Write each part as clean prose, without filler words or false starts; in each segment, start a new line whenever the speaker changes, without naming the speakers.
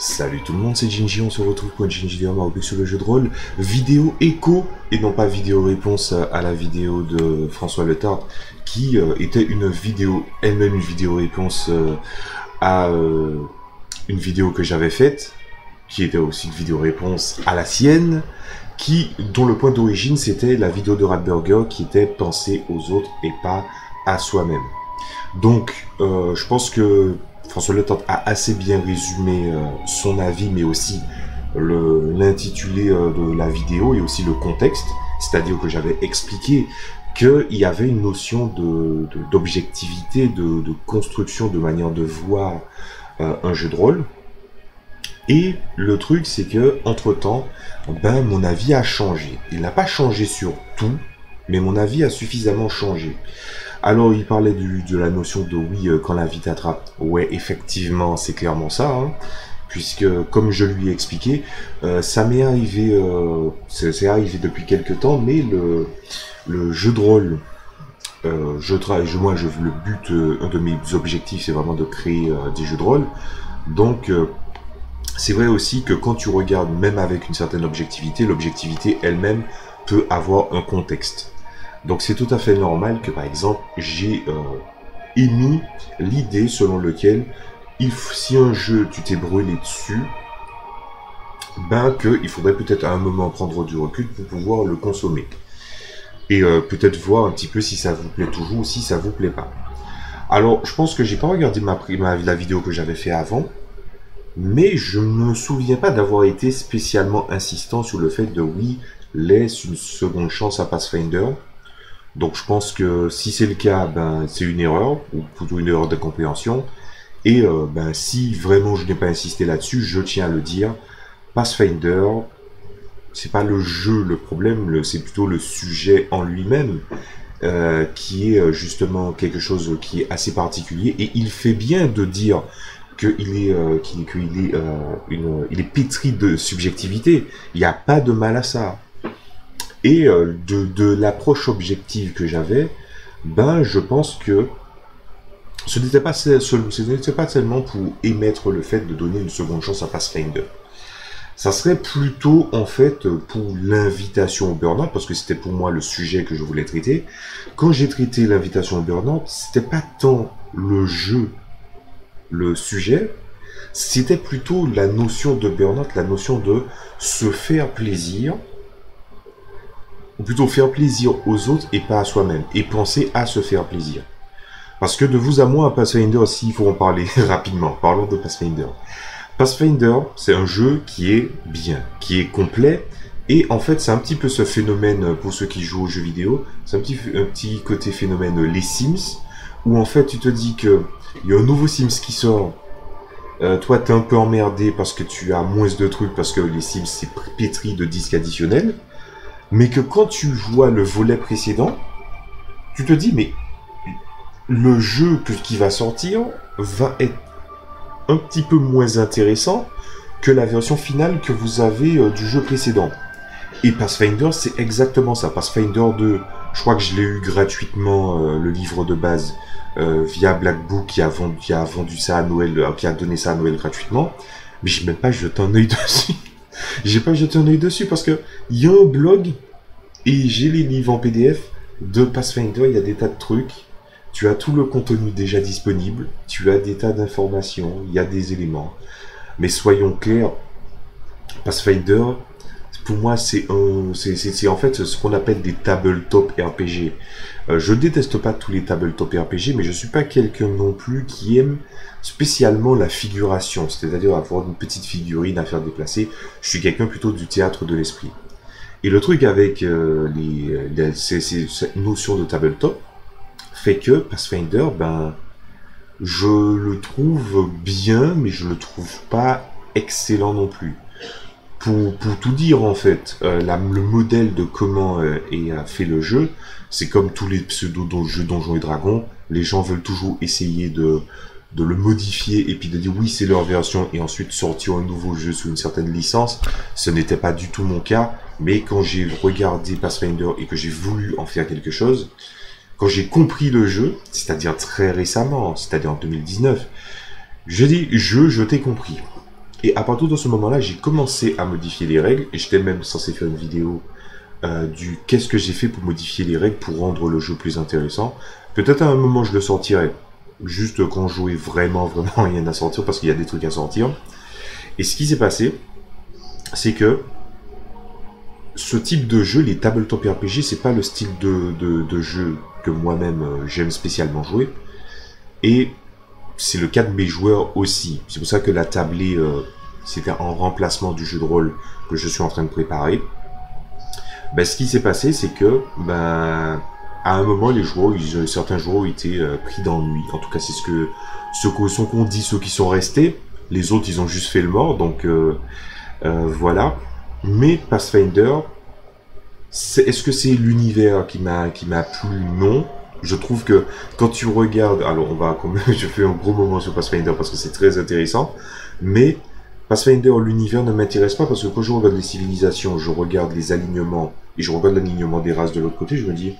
Salut tout le monde, c'est Ginji, on se retrouve pour une Ginji vidéo Maroc sur le jeu de rôle, vidéo écho, et non pas vidéo réponse à la vidéo de François Letarte, qui était une vidéo, elle-même une vidéo réponse à une vidéo que j'avais faite, qui était aussi une vidéo réponse à la sienne, dont le point d'origine c'était la vidéo de Ratburger qui était pensée aux autres et pas à soi-même. Donc, je pense que François Letarte a assez bien résumé son avis, mais aussi l'intitulé de la vidéo et aussi le contexte. C'est-à-dire que j'avais expliqué qu'il y avait une notion d'objectivité, de construction, de manière de voir un jeu de rôle. Et le truc, c'est que entre-temps, mon avis a changé. Il n'a pas changé sur tout, mais mon avis a suffisamment changé. Alors, il parlait de la notion de oui, quand la vie t'attrape. Ouais, effectivement, c'est clairement ça, hein, puisque, comme je lui ai expliqué, ça m'est arrivé, c'est arrivé depuis quelques temps, mais le jeu de rôle, le but, un de mes objectifs, c'est vraiment de créer des jeux de rôle. Donc, c'est vrai aussi que quand tu regardes, même avec une certaine objectivité, l'objectivité elle-même peut avoir un contexte. Donc c'est tout à fait normal que par exemple j'ai émis l'idée selon laquelle si un jeu tu t'es brûlé dessus, qu'il faudrait peut-être à un moment prendre du recul pour pouvoir le consommer. Et peut-être voir un petit peu si ça vous plaît toujours ou si ça vous plaît pas. Alors je pense que j'ai pas regardé la vidéo que j'avais fait avant, mais je ne me souviens pas d'avoir été spécialement insistant sur le fait de oui, laisse une seconde chance à Pathfinder. Donc je pense que si c'est le cas, c'est une erreur, ou plutôt une erreur de compréhension. Et si vraiment je n'ai pas insisté là-dessus, je tiens à le dire, Pathfinder, c'est pas le jeu le problème, c'est plutôt le sujet en lui-même, qui est justement quelque chose qui est assez particulier. Et il fait bien de dire qu'il est pétri de subjectivité. Il n'y a pas de mal à ça. Et de l'approche objective que j'avais, je pense que ce n'était pas seulement pour émettre le fait de donner une seconde chance à Pathfinder. Ça serait plutôt en fait pour l'invitation au burn-out, parce que c'était pour moi le sujet que je voulais traiter. Quand j'ai traité l'invitation au burn-out, c'était pas tant le jeu, le sujet, c'était plutôt la notion de burn-out, la notion de se faire plaisir, ou plutôt faire plaisir aux autres et pas à soi-même, et penser à se faire plaisir. Parce que de vous à moi, à Pathfinder, s'il faut en parler rapidement, parlons de Pathfinder. Pathfinder, c'est un jeu qui est bien, qui est complet, et en fait, c'est un petit peu ce phénomène, pour ceux qui jouent aux jeux vidéo, c'est un petit côté phénomène les Sims, où en fait, tu te dis que il y a un nouveau Sims qui sort, toi, t'es un peu emmerdé parce que tu as moins de trucs, parce que les Sims, c'est pétri de disques additionnels, mais que quand tu vois le volet précédent, tu te dis, mais le jeu qui va sortir va être un petit peu moins intéressant que la version finale que vous avez du jeu précédent. Et Pathfinder, c'est exactement ça. Pathfinder 2, je crois que je l'ai eu gratuitement, le livre de base, via Black Book qui a vendu ça à Noël, qui a donné ça à Noël gratuitement, mais j'ai même pas jeté un œil dessus. J'ai pas jeté un œil dessus parce que il y a un blog et j'ai les livres en PDF de Pathfinder, il y a des tas de trucs. Tu as tout le contenu déjà disponible, tu as des tas d'informations, il y a des éléments. Mais soyons clairs, Pathfinder, pour moi, c'est en fait ce qu'on appelle des tabletop RPG. Je déteste pas tous les tabletop RPG, mais je suis pas quelqu'un non plus qui aime spécialement la figuration, c'est-à-dire avoir une petite figurine à faire déplacer. Je suis quelqu'un plutôt du théâtre de l'esprit. Et le truc avec cette notion de tabletop fait que Pathfinder, je le trouve bien, mais je le trouve pas excellent non plus. Pour tout dire en fait, le modèle de comment est fait le jeu, c'est comme tous les pseudo-jeux Donjons et Dragons, les gens veulent toujours essayer de le modifier et puis de dire oui c'est leur version et ensuite sortir un nouveau jeu sous une certaine licence. Ce n'était pas du tout mon cas, mais quand j'ai regardé Pathfinder et que j'ai voulu en faire quelque chose, quand j'ai compris le jeu, c'est-à-dire très récemment, c'est-à-dire en 2019, je dis je t'ai compris. Et à partir de ce moment-là, j'ai commencé à modifier les règles, et j'étais même censé faire une vidéo du qu'est-ce que j'ai fait pour modifier les règles pour rendre le jeu plus intéressant. Peut-être à un moment je le sortirai, juste quand je jouais vraiment rien à sortir, parce qu'il y a des trucs à sortir. Et ce qui s'est passé, c'est que ce type de jeu, les tabletop RPG, c'est pas le style de jeu que moi-même j'aime spécialement jouer. Et c'est le cas de mes joueurs aussi. C'est pour ça que la tablée, c'était en remplacement du jeu de rôle que je suis en train de préparer. Ben, ce qui s'est passé, c'est que à un moment, les joueurs, certains joueurs étaient pris d'ennui. En tout cas, c'est ce qu'on dit, ceux qui sont restés. Les autres, ils ont juste fait le mort. Donc voilà. Mais Pathfinder, est-ce que c'est l'univers qui m'a plu? Non. Je trouve que quand tu regardes, alors je fais un gros moment sur Pathfinder parce que c'est très intéressant, mais Pathfinder, l'univers ne m'intéresse pas parce que quand je regarde les civilisations, je regarde les alignements et je regarde l'alignement des races de l'autre côté, je me dis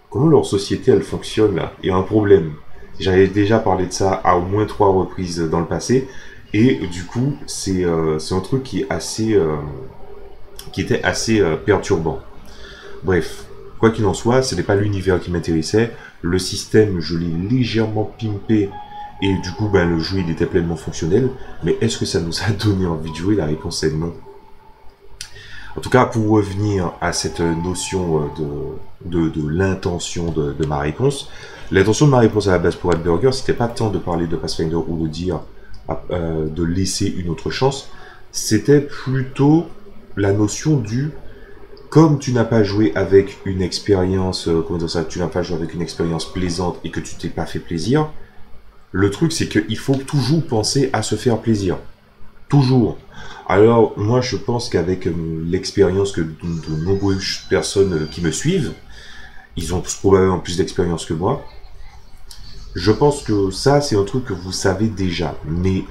comment leur société elle fonctionne là? Il y a un problème. J'avais déjà parlé de ça à au moins 3 reprises dans le passé et du coup c'est un truc qui était assez perturbant. Bref. Quoi qu'il en soit, ce n'est pas l'univers qui m'intéressait. Le système, je l'ai légèrement pimpé. Et du coup, le jeu, il était pleinement fonctionnel. Mais est-ce que ça nous a donné envie de jouer? La réponse est non. En tout cas, pour revenir à cette notion de l'intention de ma réponse, l'intention de ma réponse à la base pour Adburger, c'était pas tant de parler de Pathfinder ou de dire de laisser une autre chance. C'était plutôt la notion du... Comme tu n'as pas joué avec une expérience, tu n'as pas joué avec une expérience plaisante et que tu t'es pas fait plaisir, le truc c'est qu'il faut toujours penser à se faire plaisir. Toujours. Alors, moi je pense qu'avec l'expérience que de nombreuses personnes qui me suivent, ils ont probablement plus d'expérience que moi, je pense que ça c'est un truc que vous savez déjà. Mais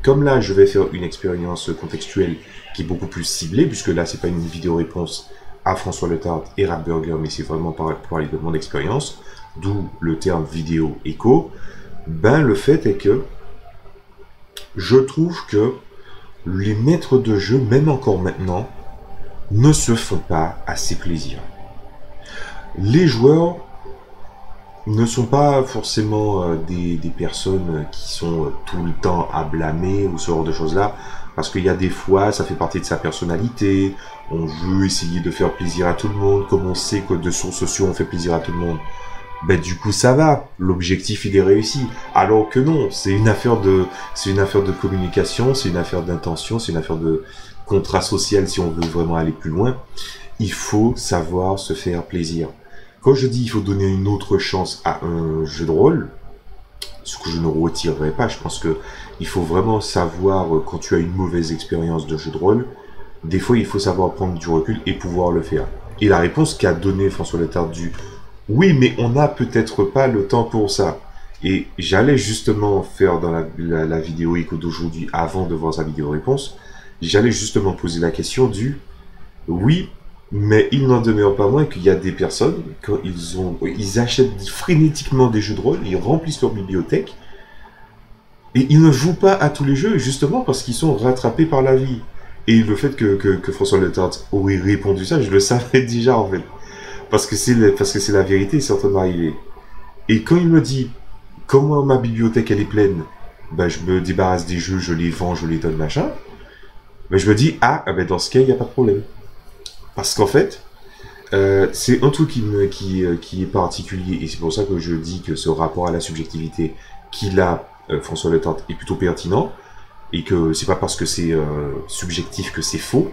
comme là je vais faire une expérience contextuelle qui est beaucoup plus ciblée, puisque là c'est pas une vidéo réponse à François Letarte et Rapburger, mais c'est vraiment pour parler de mon expérience, d'où le terme vidéo écho. Le fait est que je trouve que les maîtres de jeu, même encore maintenant, ne se font pas assez plaisir. Les joueurs ne sont pas forcément des personnes qui sont tout le temps à blâmer ou ce genre de choses-là, parce qu'il y a des fois, ça fait partie de sa personnalité, on veut essayer de faire plaisir à tout le monde, comme on sait que de sources sociaux on fait plaisir à tout le monde, du coup ça va, l'objectif il est réussi, alors que non, c'est une affaire de communication, c'est une affaire d'intention, c'est une affaire de contrat social si on veut vraiment aller plus loin, il faut savoir se faire plaisir. Quand je dis il faut donner une autre chance à un jeu de rôle, ce que je ne retirerai pas, je pense que il faut vraiment savoir, quand tu as une mauvaise expérience de jeu de rôle, des fois il faut savoir prendre du recul et pouvoir le faire. Et la réponse qu'a donnée François Letarte du « Oui, mais on n'a peut-être pas le temps pour ça ». Et j'allais justement faire dans la vidéo écho d'aujourd'hui, avant de voir sa vidéo réponse, j'allais justement poser la question du « Oui, mais il n'en demeure pas moins qu'il y a des personnes, quand ils achètent frénétiquement des jeux de rôle, ils remplissent leur bibliothèque, et ils ne jouent pas à tous les jeux, justement parce qu'ils sont rattrapés par la vie. » Et le fait que François Letarte aurait répondu ça, je le savais déjà en fait. Parce que c'est la vérité, c'est en train d'arriver. Et quand il me dit comment ma bibliothèque elle est pleine, je me débarrasse des jeux, je les vends, je les donne machin. Je me dis dans ce cas il n'y a pas de problème. Parce qu'en fait, c'est un truc qui est particulier et c'est pour ça que je dis que ce rapport à la subjectivité qu'il a François Letarte est plutôt pertinent et que c'est pas parce que c'est subjectif que c'est faux.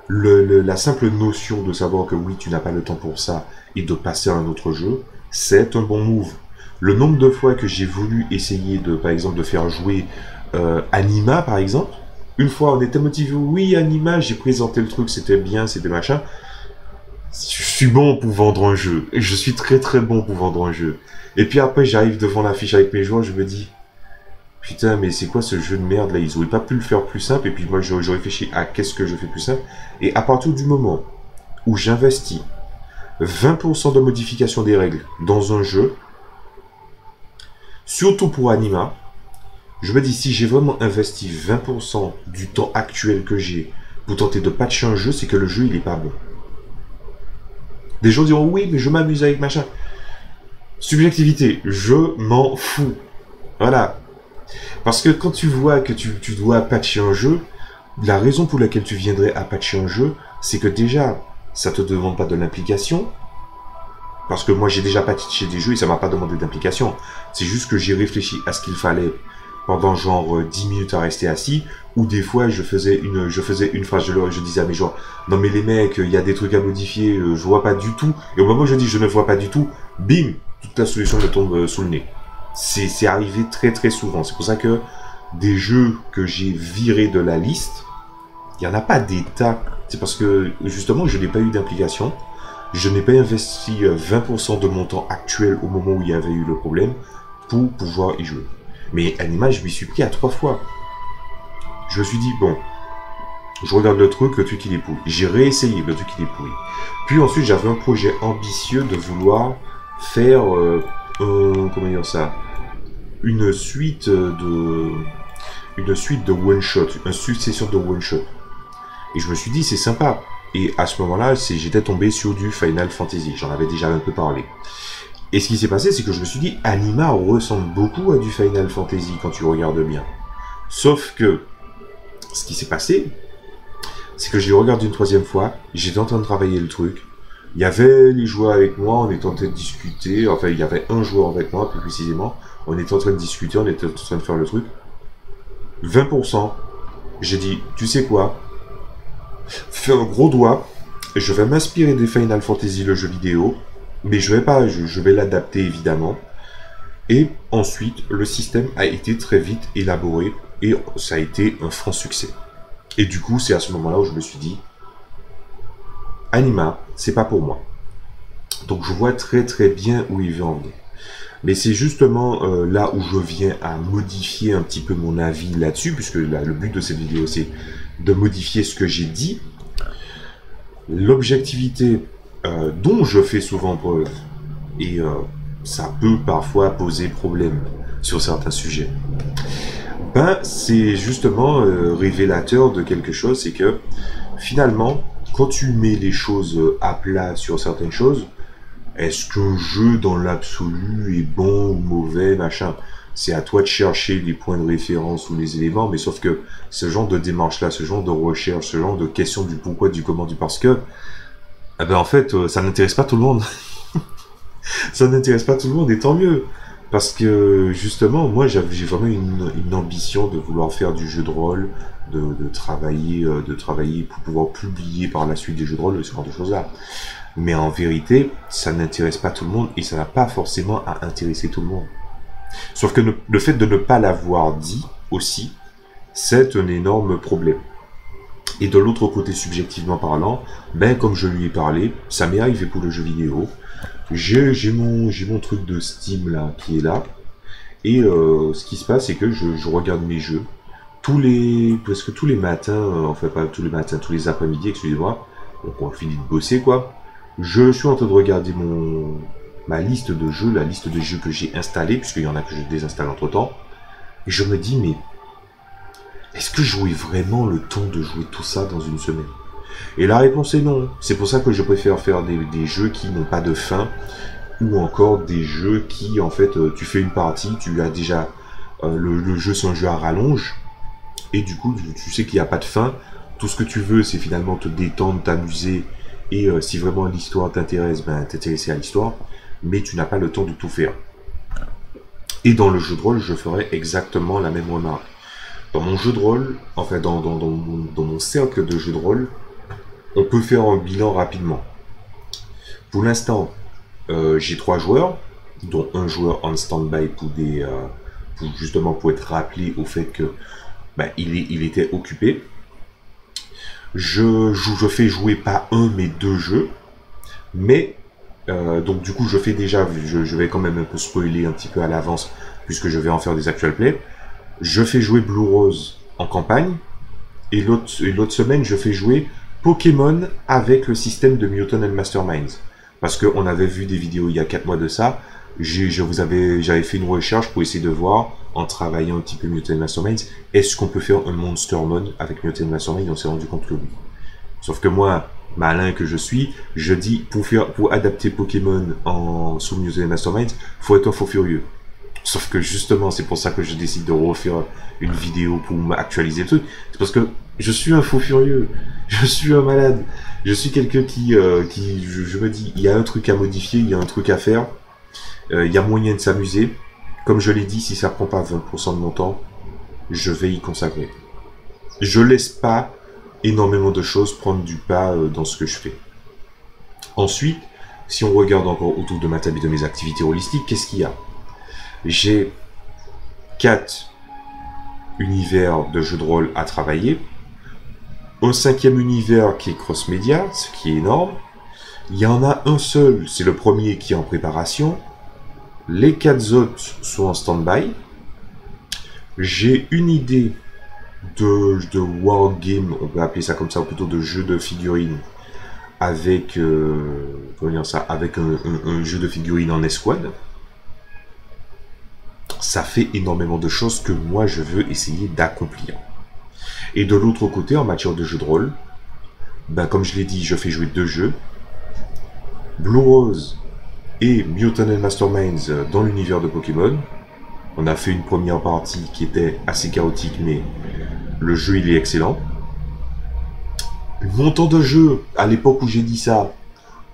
La simple notion de savoir que oui, tu n'as pas le temps pour ça et de passer à un autre jeu, c'est un bon move. Le nombre de fois que j'ai voulu essayer par exemple, de faire jouer Anima, par exemple, une fois on était motivé, oui, Anima, j'ai présenté le truc, c'était bien, c'était machin. Je suis bon pour vendre un jeu, et je suis très très bon pour vendre un jeu. Et puis après, j'arrive devant l'affiche avec mes joueurs, je me dis, putain, mais c'est quoi ce jeu de merde là? Ils auraient pas pu le faire plus simple. Et puis moi, je réfléchis à qu'est-ce que je fais plus simple. Et à partir du moment où j'investis 20% de modification des règles dans un jeu, surtout pour Anima, Je me dis, si j'ai vraiment investi 20% du temps actuel que j'ai pour tenter de patcher un jeu, c'est que le jeu, il est pas bon. Des gens diront, oui, mais je m'amuse avec machin. Subjectivité, je m'en fous. Voilà. Parce que quand tu vois que tu dois patcher un jeu, la raison pour laquelle tu viendrais à patcher un jeu, c'est que déjà, ça te demande pas de l'implication. Parce que moi, j'ai déjà patché des jeux et ça m'a pas demandé d'implication. C'est juste que j'ai réfléchi à ce qu'il fallait pendant genre 10 minutes à rester assis, ou des fois je faisais une phrase, je disais à mes joueurs, non mais les mecs, il y a des trucs à modifier, je vois pas du tout. Et au moment où je dis je ne vois pas du tout, bim, toute la solution me tombe sous le nez. C'est arrivé très très souvent. C'est pour ça que des jeux que j'ai virés de la liste, il n'y en a pas des tas. C'est parce que justement je n'ai pas eu d'implication. Je n'ai pas investi 20% de mon temps actuel au moment où il y avait eu le problème pour pouvoir y jouer. Mais Anima, je m'y suis pris à 3 fois. Je me suis dit, bon, je regarde le truc il est pourri. J'ai réessayé, le truc il est pourri. Puis ensuite, j'avais un projet ambitieux de vouloir faire, comment dire ça, une suite de one-shot, une succession de one-shot. Et je me suis dit, c'est sympa. Et à ce moment-là, j'étais tombé sur du Final Fantasy. J'en avais déjà un peu parlé. Et ce qui s'est passé, c'est que je me suis dit, Anima ressemble beaucoup à du Final Fantasy quand tu regardes bien. Sauf que, ce qui s'est passé, c'est que j'ai regardé une 3e fois, j'étais en train de travailler le truc, il y avait les joueurs avec moi, on était en train de discuter, enfin il y avait un joueur avec moi plus précisément, on était en train de discuter, on était en train de faire le truc. 20%, j'ai dit, tu sais quoi, fais un gros doigt, je vais m'inspirer des Final Fantasy, le jeu vidéo, mais je vais l'adapter évidemment. Et ensuite, le système a été très vite élaboré et ça a été un franc succès. Et du coup, c'est à ce moment-là où je me suis dit, Anima, c'est pas pour moi. Donc je vois très très bien où il veut en venir. Mais c'est justement là où je viens à modifier un petit peu mon avis là-dessus, puisque là, le but de cette vidéo, c'est de modifier ce que j'ai dit. L'objectivité dont je fais souvent preuve, et ça peut parfois poser problème sur certains sujets, ben c'est justement révélateur de quelque chose, c'est que finalement, quand tu mets les choses à plat sur certaines choses, est-ce qu'un jeu dans l'absolu est bon ou mauvais, machin, c'est à toi de chercher les points de référence ou les éléments, mais sauf que ce genre de démarche-là, ce genre de recherche, ce genre de question du pourquoi, du comment, du parce que, eh ben en fait, ça n'intéresse pas tout le monde. Ça n'intéresse pas tout le monde, et tant mieux. Parce que, justement, moi, j'ai vraiment une ambition de vouloir faire du jeu de rôle, de travailler pour pouvoir publier par la suite des jeux de rôle, ce genre de choses-là. Mais en vérité, ça n'intéresse pas tout le monde, et ça n'a pas forcément à intéresser tout le monde. Sauf que le fait de ne pas l'avoir dit, aussi, c'est un énorme problème. Et de l'autre côté, subjectivement parlant, ben comme je lui ai parlé, ça m'est arrivé pour le jeu vidéo. J'ai mon truc de Steam là qui est là. Et ce qui se passe, c'est que je regarde mes jeux presque tous les matins, enfin pas tous les matins, tous les après-midi, excusez-moi. Donc on finit de bosser quoi. Je suis en train de regarder ma liste de jeux, la liste de jeux que j'ai installés, puisqu'il y en a que je désinstalle entre temps. Et je me dis, mais est-ce que j'aurai vraiment le temps de jouer tout ça dans une semaine? Et la réponse est non. C'est pour ça que je préfère faire des jeux qui n'ont pas de fin, ou encore des jeux qui, en fait, tu fais une partie, tu as déjà... le jeu, c'est un jeu à rallonge, et du coup, tu sais qu'il n'y a pas de fin. Tout ce que tu veux, c'est finalement te détendre, t'amuser, et si vraiment l'histoire t'intéresse, ben t'intéresser à l'histoire, mais tu n'as pas le temps de tout faire. Et dans le jeu de rôle, je ferai exactement la même remarque. Dans mon jeu de rôle, enfin dans mon cercle de jeu de rôle, on peut faire un bilan rapidement. Pour l'instant, j'ai 3 joueurs, dont un joueur en stand-by justement pour être rappelé au fait que ben, il était occupé. Je fais jouer pas un mais 2 jeux, mais donc du coup je fais déjà, je vais quand même un peu spoiler un petit peu à l'avance puisque je vais en faire des actual play. Je fais jouer Blue Rose en campagne, et l'autre semaine je fais jouer Pokémon avec le système de Mutant and Masterminds. Parce qu'on avait vu des vidéos il y a 4 mois de ça, J'avais fait une recherche pour essayer de voir, en travaillant un petit peu Mutant Masterminds, est-ce qu'on peut faire un Monster Mode avec Mutant Masterminds. On s'est rendu compte que oui. Sauf que moi, malin que je suis, je dis, pour adapter Pokémon sous Mutant Masterminds, faut être un faux furieux. Sauf que justement, c'est pour ça que je décide de refaire une vidéo pour m'actualiser le truc. C'est parce que je suis un faux furieux. Je suis un malade. Je suis quelqu'un je me dis, il y a un truc à modifier, il y a un truc à faire. Il y a moyen de s'amuser. Comme je l'ai dit, si ça prend pas 20% de mon temps, je vais y consacrer. Je laisse pas énormément de choses prendre du pas dans ce que je fais. Ensuite, si on regarde encore autour de ma table et de mes activités holistiques, qu'est-ce qu'il y a? J'ai 4 univers de jeux de rôle à travailler. Un 5e univers qui est cross-média, ce qui est énorme. Il y en a un seul, c'est le premier qui est en préparation. Les 4 autres sont en stand-by. J'ai une idée de wargame, on peut appeler ça comme ça, ou plutôt de jeu de figurines, avec, comment dire ça, avec un jeu de figurines en escouade. Ça fait énormément de choses que moi je veux essayer d'accomplir. Et de l'autre côté, en matière de jeu de rôle, ben, comme je l'ai dit, je fais jouer 2 jeux. Blue Rose et Mutant Masterminds dans l'univers de Pokémon. On a fait une première partie qui était assez chaotique, mais le jeu il est excellent. Mon temps de jeu, à l'époque où j'ai dit ça,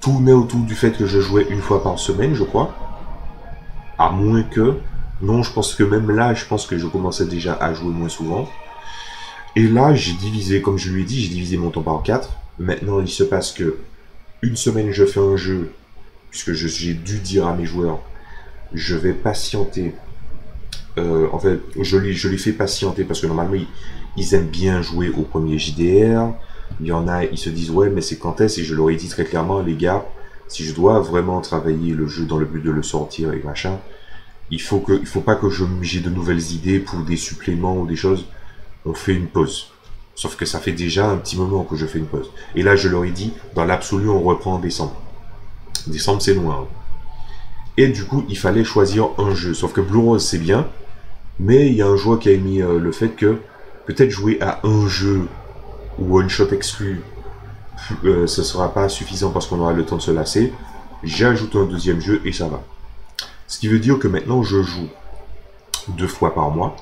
tournait autour du fait que je jouais une fois par semaine, je crois. À moins que... Non, je pense que même là, je pense que je commençais déjà à jouer moins souvent. Et là, j'ai divisé, comme je lui ai dit, j'ai divisé mon temps par 4. Maintenant, il se passe que une semaine, je fais un jeu, puisque j'ai dû dire à mes joueurs, je vais patienter. En fait, je les fais patienter parce que normalement, ils aiment bien jouer au premier JDR. Il y en a, ils se disent, ouais, mais c'est quand est-ce? Et je leur ai dit très clairement, les gars, si je dois vraiment travailler le jeu dans le but de le sortir et machin, il faut pas que j'ai de nouvelles idées pour des suppléments ou des choses. On fait une pause. Sauf que ça fait déjà un petit moment que je fais une pause. Et là, je leur ai dit, dans l'absolu, on reprend en décembre. Décembre, c'est loin. Et du coup, il fallait choisir un jeu. Sauf que Blue Rose, c'est bien. Mais il y a un joueur qui a émis le fait que peut-être jouer à un jeu ou one shot exclu, ce sera pas suffisant parce qu'on aura le temps de se lasser. J'ai ajouté un deuxième jeu et ça va. Ce qui veut dire que maintenant, je joue 2 fois par mois.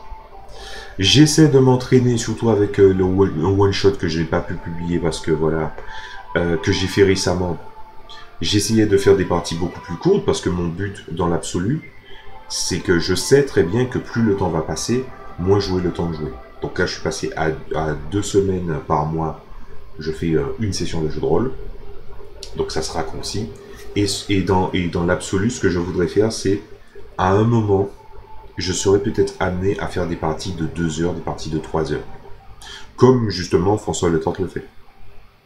J'essaie de m'entraîner surtout avec le one shot que je n'ai pas pu publier parce que voilà, que j'ai fait récemment. J'essayais de faire des parties beaucoup plus courtes parce que mon but dans l'absolu, c'est que je sais très bien que plus le temps va passer, moins j'aurai le temps de jouer. Donc là, je suis passé à 2 semaines par mois, je fais une session de jeu de rôle. Donc ça sera concis. Et dans l'absolu, ce que je voudrais faire, c'est à un moment, je serais peut-être amené à faire des parties de 2 heures, des parties de 3 heures. Comme justement François Le Tente le fait.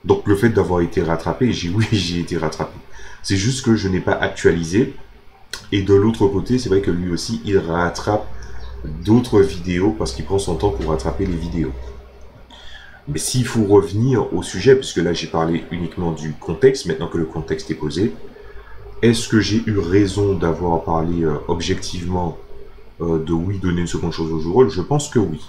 Donc le fait d'avoir été rattrapé, oui, j'ai été rattrapé. C'est juste que je n'ai pas actualisé. Et de l'autre côté, c'est vrai que lui aussi, il rattrape d'autres vidéos parce qu'il prend son temps pour rattraper les vidéos. Mais s'il faut revenir au sujet, puisque là j'ai parlé uniquement du contexte, maintenant que le contexte est posé, est-ce que j'ai eu raison d'avoir parlé objectivement de oui, donner une seconde chose au jeu de rôle? Je pense que oui.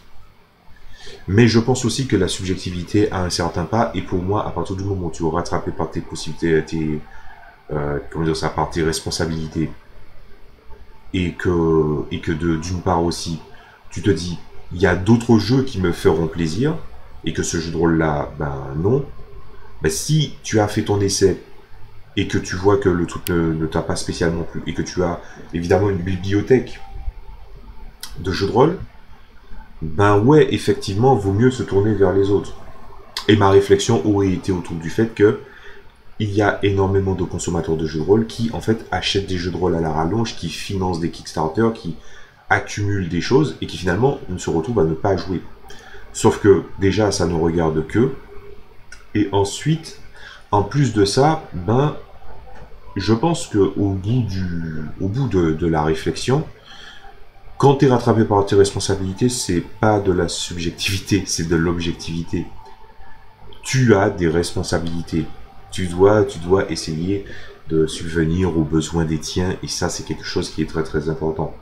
Mais je pense aussi que la subjectivité a un certain pas, et pour moi, à partir du moment où tu es rattrapé par tes possibilités, comment dire ça, par tes responsabilités, et que d'une part aussi, tu te dis, il y a d'autres jeux qui me feront plaisir, et que ce jeu de rôle-là, ben non, ben, si tu as fait ton essai, et que tu vois que le truc ne t'a pas spécialement plu, et que tu as évidemment une bibliothèque de jeux de rôle, ben ouais, effectivement, vaut mieux se tourner vers les autres. Et ma réflexion aurait été autour du fait que il y a énormément de consommateurs de jeux de rôle qui, en fait, achètent des jeux de rôle à la rallonge, qui financent des Kickstarter, qui accumulent des choses, et qui finalement se retrouvent à ne pas jouer. Sauf que, déjà, ça ne regarde qu'eux. Et ensuite, en plus de ça, ben, je pense qu'au bout de la réflexion, quand tu es rattrapé par tes responsabilités, c'est pas de la subjectivité, c'est de l'objectivité. Tu as des responsabilités. Tu dois essayer de subvenir aux besoins des tiens, et ça c'est quelque chose qui est très très important.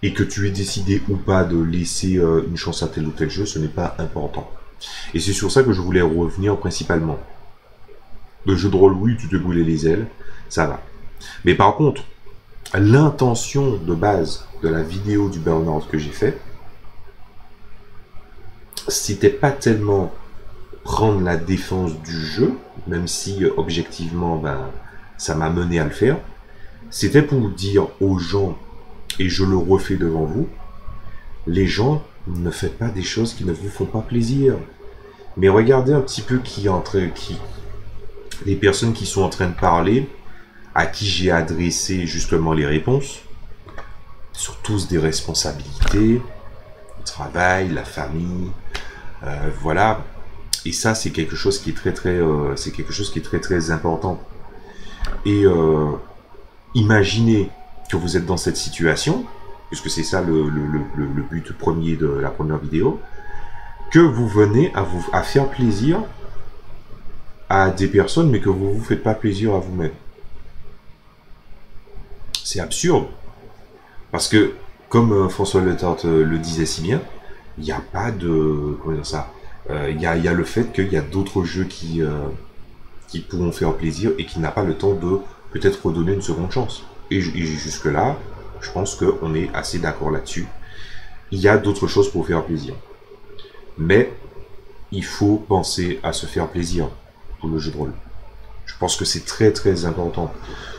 Et que tu aies décidé ou pas de laisser une chance à tel ou tel jeu, ce n'est pas important. Et c'est sur ça que je voulais revenir principalement. Le jeu de rôle, oui, tu te brûlais les ailes, ça va. Mais par contre, l'intention de base de la vidéo du burn-out que j'ai fait, c'était pas tellement prendre la défense du jeu, même si objectivement, ben, ça m'a mené à le faire. C'était pour dire aux gens, et je le refais devant vous, les gens, ne faites pas des choses qui ne vous font pas plaisir. Mais regardez un petit peu les personnes qui sont en train de parler, à qui j'ai adressé justement les réponses, sont tous des responsabilités, le travail, la famille, voilà. Et ça, c'est quelque chose qui est très très important. Et imaginez que vous êtes dans cette situation, puisque c'est ça le but premier de la première vidéo, que vous venez à faire plaisir à des personnes, mais que vous ne vous faites pas plaisir à vous-même. C'est absurde. Parce que, comme François Letarte le disait si bien, il n'y a pas de... Comment dire ça, il y a le fait qu'il y a d'autres jeux qui pourront faire plaisir et qui n'a pas le temps de peut-être redonner une seconde chance. Et jusque-là, je pense qu'on est assez d'accord là-dessus. Il y a d'autres choses pour faire plaisir. Mais il faut penser à se faire plaisir pour le jeu de rôle. Je pense que c'est très très important.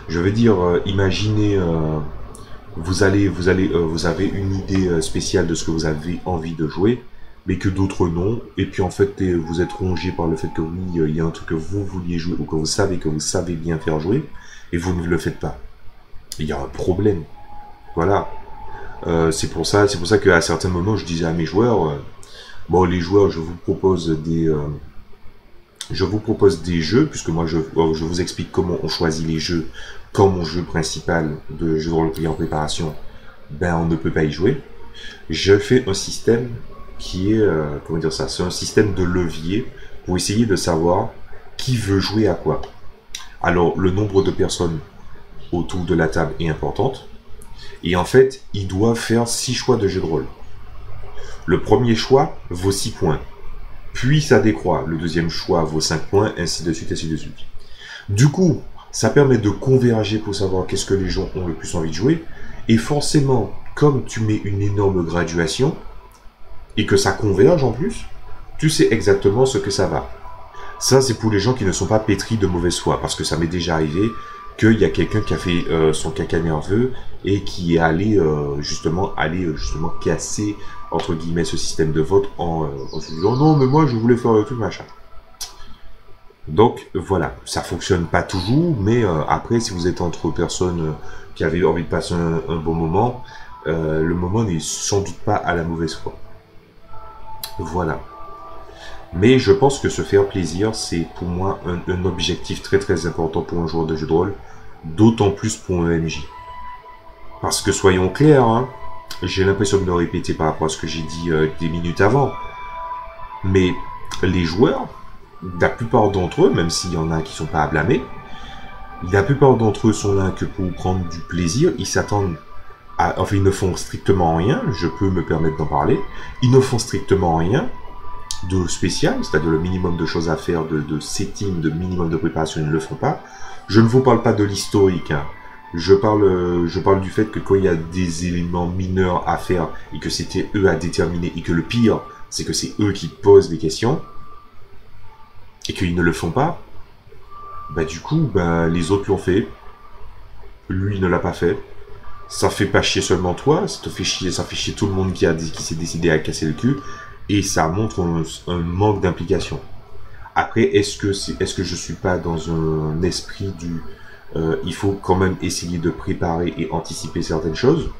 Je veux dire, imaginez, vous avez une idée spéciale de ce que vous avez envie de jouer, mais que d'autres non, et puis en fait vous êtes rongé par le fait que oui, il y a un truc que vous vouliez jouer, ou que vous savez bien faire jouer, et vous ne le faites pas. Il y a un problème. Voilà. C'est pour ça qu'à certains moments je disais à mes joueurs, bon les joueurs, je vous propose des jeux, puisque moi je vous explique comment on choisit les jeux. Comme mon jeu principal de jeu de rôle en préparation, ben on ne peut pas y jouer. Je fais un système qui est, comment dire ça, c'est un système de levier pour essayer de savoir qui veut jouer à quoi. Alors le nombre de personnes autour de la table est importante, et en fait ils doivent faire 6 choix de jeu de rôle. Le premier choix vaut 6 points, puis ça décroît, le deuxième choix vaut 5 points, ainsi de suite, ainsi de suite. Du coup, ça permet de converger pour savoir qu'est-ce que les gens ont le plus envie de jouer. Et forcément, comme tu mets une énorme graduation, et que ça converge en plus, tu sais exactement ce que ça va. Ça, c'est pour les gens qui ne sont pas pétris de mauvaise foi, parce que ça m'est déjà arrivé qu'il y a quelqu'un qui a fait son caca nerveux et qui est allé justement casser, entre guillemets, ce système de vote en se disant « Non, mais moi, je voulais faire le truc, machin ». Donc voilà, ça fonctionne pas toujours, mais après si vous êtes entre personnes qui avaient envie de passer un bon moment, le moment n'est sans doute pas à la mauvaise foi. Voilà. Mais je pense que se faire plaisir, c'est pour moi un objectif très très important pour un joueur de jeu de rôle, d'autant plus pour un MJ. Parce que soyons clairs, hein, j'ai l'impression de me répéter par rapport à ce que j'ai dit des minutes avant, mais les joueurs, la plupart d'entre eux, même s'il y en a qui sont pas à blâmer, la plupart d'entre eux sont là que pour prendre du plaisir, ils s'attendent à... Enfin, ils ne font strictement rien, je peux me permettre d'en parler, ils ne font strictement rien de spécial, c'est-à-dire le minimum de choses à faire, de setting, de minimum de préparation, ils ne le font pas. Je ne vous parle pas de l'historique, hein. Je parle du fait que quand il y a des éléments mineurs à faire, et que c'était eux à déterminer, et que le pire, c'est que c'est eux qui posent des questions, et qu'ils ne le font pas, bah du coup, bah, les autres l'ont fait, lui ne l'a pas fait, ça fait pas chier seulement toi, ça fait chier tout le monde qui s'est décidé à casser le cul, et ça montre un manque d'implication. Après, est-ce que je suis pas dans un esprit du il faut quand même essayer de préparer et anticiper certaines choses.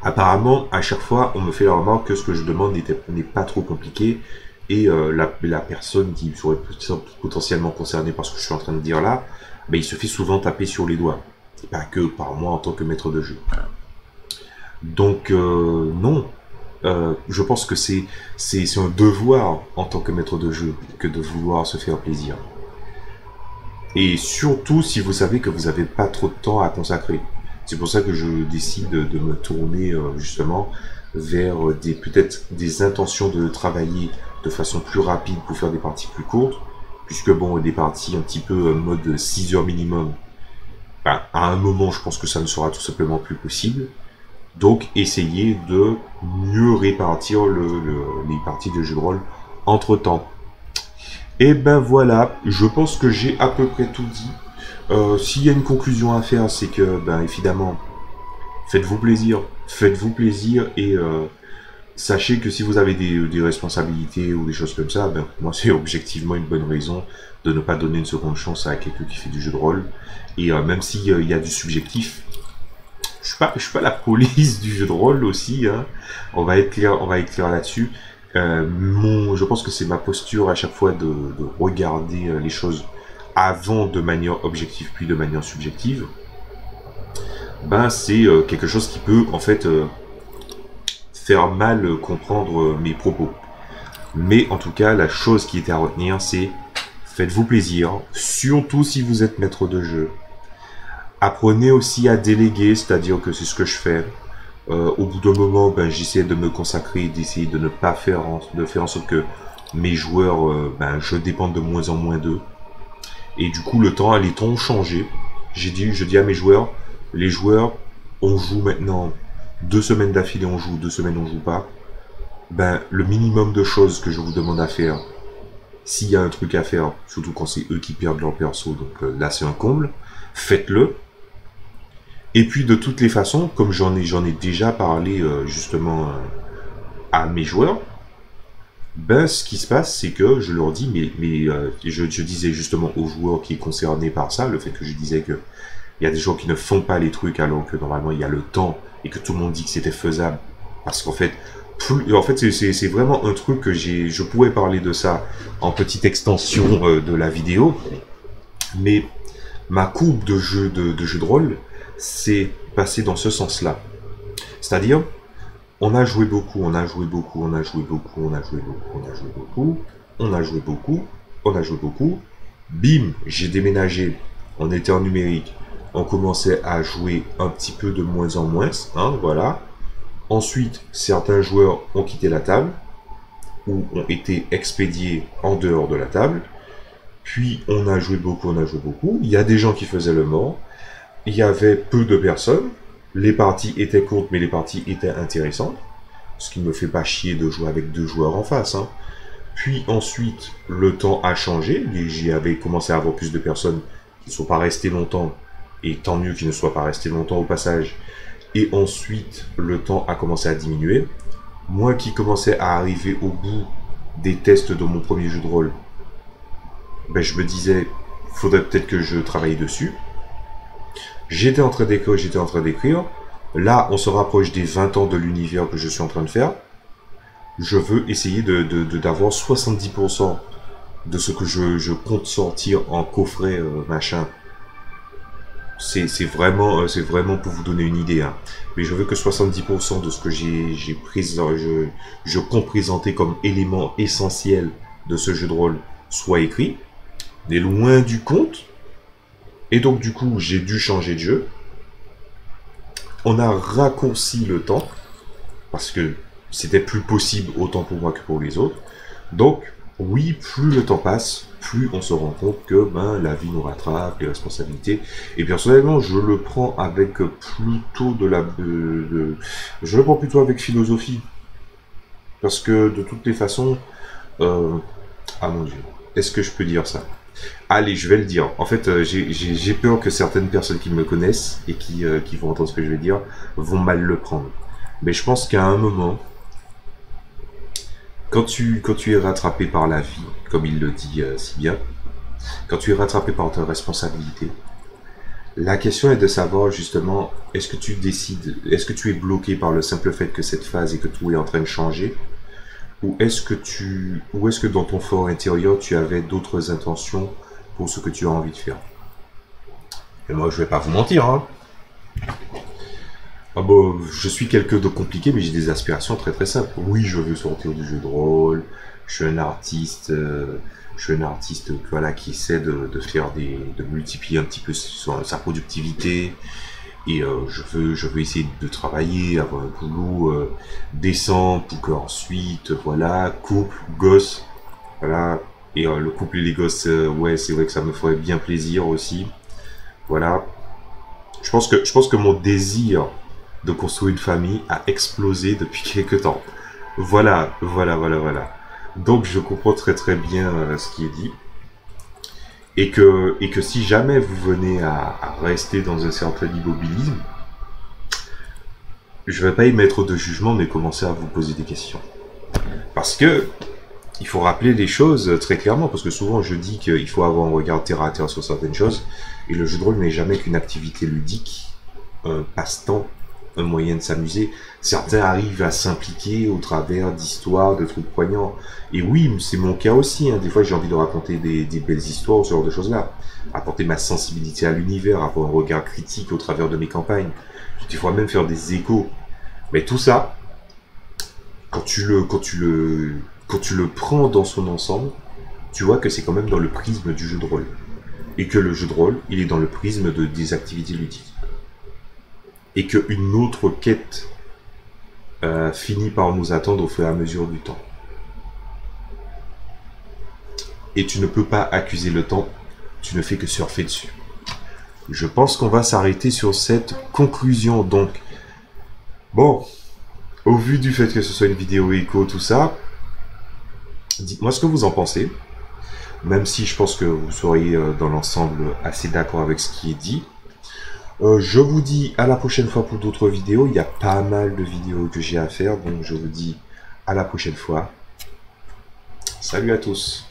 Apparemment, à chaque fois, on me fait la remarque que ce que je demande n'est pas trop compliqué, et la personne qui serait potentiellement concernée par ce que je suis en train de dire là, ben, il se fait souvent taper sur les doigts. Et pas que par moi en tant que maître de jeu. Donc non, je pense que c'est un devoir en tant que maître de jeu que de vouloir se faire plaisir. Et surtout si vous savez que vous n'avez pas trop de temps à consacrer. C'est pour ça que je décide de me tourner justement vers peut-être des intentions de travailler de façon plus rapide pour faire des parties plus courtes. Puisque bon, des parties un petit peu mode 6 heures minimum, ben, à un moment je pense que ça ne sera tout simplement plus possible. Donc essayer de mieux répartir les parties de jeu de rôle entre temps. Et ben voilà, je pense que j'ai à peu près tout dit. S'il y a une conclusion à faire, c'est que, ben évidemment, faites-vous plaisir et sachez que si vous avez des responsabilités ou des choses comme ça, ben moi c'est objectivement une bonne raison de ne pas donner une seconde chance à quelqu'un qui fait du jeu de rôle. Et même s'il y a du subjectif, je suis pas la police du jeu de rôle aussi, hein. On va être clair là-dessus. Je pense que c'est ma posture à chaque fois de regarder les choses avant de manière objective puis de manière subjective. Ben c'est quelque chose qui peut en fait faire mal comprendre mes propos. Mais en tout cas, la chose qui était à retenir, c'est faites-vous plaisir, surtout si vous êtes maître de jeu. Apprenez aussi à déléguer, c'est-à-dire que c'est ce que je fais. Au bout d'un moment, ben, j'essaie de me consacrer, d'essayer de ne pas faire en sorte que mes joueurs, ben, je dépende de moins en moins d'eux. Et du coup, les temps ont changé. Je dis à mes joueurs, les joueurs, on joue maintenant 2 semaines d'affilée, on joue, 2 semaines on joue pas. Ben, le minimum de choses que je vous demande à faire, s'il y a un truc à faire, surtout quand c'est eux qui perdent leur perso, donc là c'est un comble, faites-le. Et puis de toutes les façons, comme j'en ai déjà parlé justement à mes joueurs, ben ce qui se passe c'est que je leur dis, je disais justement aux joueurs qui est concerné par ça, le fait que je disais que il y a des gens qui ne font pas les trucs alors que normalement il y a le temps et que tout le monde dit que c'était faisable, parce qu'en fait c'est vraiment un truc que je pourrais parler de ça en petite extension de la vidéo, mais ma courbe de jeu de rôle c'est passé dans ce sens-là. C'est-à-dire, on a joué beaucoup, on a joué beaucoup, on a joué beaucoup, on a joué beaucoup, on a joué beaucoup, on a joué beaucoup, on a joué beaucoup. Bim, j'ai déménagé, on était en numérique, on commençait à jouer un petit peu de moins en moins, hein, voilà. Ensuite, certains joueurs ont quitté la table, ou ont été expédiés en dehors de la table. Puis, on a joué beaucoup, on a joué beaucoup. Il y a des gens qui faisaient le mort. Il y avait peu de personnes, les parties étaient courtes mais les parties étaient intéressantes, ce qui ne me fait pas chier de jouer avec 2 joueurs en face, hein. Puis ensuite, le temps a changé, j'y avais commencé à avoir plus de personnes qui ne sont pas restées longtemps, et tant mieux qu'ils ne soient pas restés longtemps au passage. Et ensuite, le temps a commencé à diminuer. Moi qui commençais à arriver au bout des tests de mon premier jeu de rôle, ben je me disais, faudrait peut-être que je travaille dessus. J'étais en train d'écrire. Là, on se rapproche des 20 ans de l'univers que je suis en train de faire. Je veux essayer d'avoir 70% de ce que je compte sortir en coffret, machin. C'est vraiment pour vous donner une idée, hein. Mais je veux que 70% de ce que je compte présenter comme élément essentiel de ce jeu de rôle soit écrit. On est loin du compte. Et donc du coup, j'ai dû changer de jeu. On a raccourci le temps, parce que c'était plus possible autant pour moi que pour les autres. Donc, oui, plus le temps passe, plus on se rend compte que ben, la vie nous rattrape, les responsabilités. Et personnellement, je le prends avec plutôt je le prends plutôt avec philosophie. Parce que de toutes les façons... ah mon Dieu, est-ce que je peux dire ça ? Allez, je vais le dire. En fait, j'ai peur que certaines personnes qui me connaissent et qui vont entendre ce que je vais dire vont mal le prendre. Mais je pense qu'à un moment, quand tu es rattrapé par la vie, comme il le dit si bien, quand tu es rattrapé par ta responsabilité, la question est de savoir justement, est-ce que tu es bloqué par le simple fait que cette phase et que tout est en train de changer, ou est-ce que dans ton fort intérieur, tu avais d'autres intentions pour ce que tu as envie de faire. Et moi, je vais pas vous mentir, hein. Ah bon, je suis quelqu'un de compliqué, mais j'ai des aspirations très très simples. Oui, je veux sortir du jeu de rôle. Je suis un artiste. Je suis un artiste, voilà, qui essaie de faire de multiplier un petit peu sa productivité. Et je veux essayer de travailler, avoir un boulot décent pour qu'ensuite, voilà, couple, gosse, voilà. Et le couple et les gosses, ouais, c'est vrai que ça me ferait bien plaisir aussi. Voilà. Je pense que mon désir de construire une famille a explosé depuis quelques temps. Voilà. Donc je comprends très très bien ce qui est dit. Et que si jamais vous venez à rester dans un certain immobilisme, je vais pas y mettre de jugement, mais commencer à vous poser des questions. Parce que il faut rappeler les choses très clairement, parce que souvent je dis qu'il faut avoir un regard terre à terre sur certaines choses, et le jeu de rôle n'est jamais qu'une activité ludique, un passe-temps, un moyen de s'amuser. Certains arrivent à s'impliquer au travers d'histoires, de trucs poignants. Et oui, c'est mon cas aussi, hein. Des fois j'ai envie de raconter des belles histoires, ce genre de choses-là. Apporter ma sensibilité à l'univers, avoir un regard critique au travers de mes campagnes. Des fois même faire des échos. Mais tout ça, quand tu le prends dans son ensemble, tu vois que c'est quand même dans le prisme du jeu de rôle. Et que le jeu de rôle, il est dans le prisme des activités ludiques. Et qu'une autre quête finit par nous attendre au fur et à mesure du temps. Et tu ne peux pas accuser le temps, tu ne fais que surfer dessus. Je pense qu'on va s'arrêter sur cette conclusion. Donc, bon, au vu du fait que ce soit une vidéo écho, tout ça, dites-moi ce que vous en pensez. Même si je pense que vous seriez dans l'ensemble assez d'accord avec ce qui est dit. Je vous dis à la prochaine fois pour d'autres vidéos. Il y a pas mal de vidéos que j'ai à faire, donc je vous dis à la prochaine fois. Salut à tous.